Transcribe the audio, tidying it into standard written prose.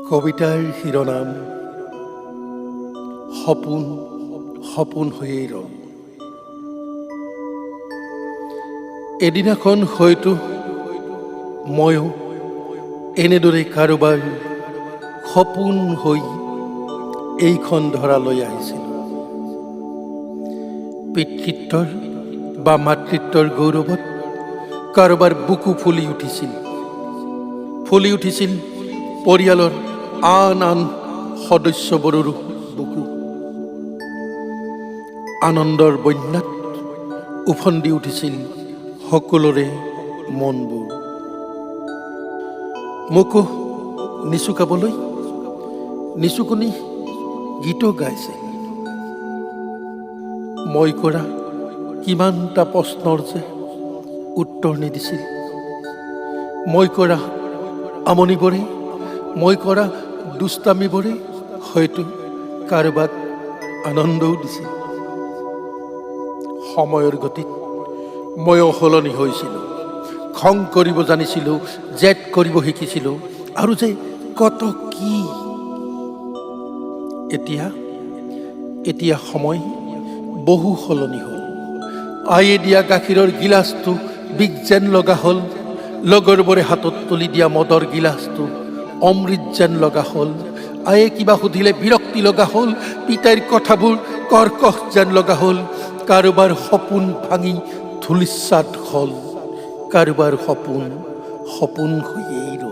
কবিতাৰ শিৰোনাম সপোন সপোন হৈয়েই ৰ'ল। এদিনাখন হয়তো ময়ো এনেদৰে কাৰোবাৰ সপোন হৈ এইখন ধৰালৈ আহিছিলোঁ। পিতৃত্বৰ বা মাতৃত্বৰ গৌৰৱত কাৰোবাৰ বুকু ফুলি উঠিছিল পৰিয়ালৰ আন আন সদস্যবোৰৰো বুকু। আনন্দৰ বন্যাত উফন্দি উঠিছিল সকলোৰে মনবোৰ। মোকো নিচুকাবলৈ নিচুকনি গীতো গাইছিল। মই কৰা কিমানটা প্ৰশ্নৰ যে উত্তৰ নিদিছিল। মই কৰা আমনিবোৰে, মই কৰা দুষ্টামিবোৰে হয়তো কাৰোবাক আনন্দও দিছিল। সময়ৰ গতিত ময়ো সলনি হৈছিলোঁ। খং কৰিব জানিছিলোঁ, জেদ কৰিব শিকিছিলোঁ, আৰু যে কত কি। এতিয়া সময় বহু সলনি হ'ল। আয়ে দিয়া গাখীৰৰ গিলাচটো বিষ যেন লগা হ'ল। লগৰবোৰে হাতত তুলি দিয়া মদৰ গিলাচটো অমৃত যেন লগা হ'ল। আয়ে কিবা সুধিলে বিৰক্তি লগা হ'ল। পিতাইৰ কথাবোৰ কৰ্কশ যেন লগা হ'ল। কাৰোবাৰ সপোন ভাঙি ধূলিসাৎ হ'ল। কাৰোবাৰ সপোন হৈয়েই ৰ'ল।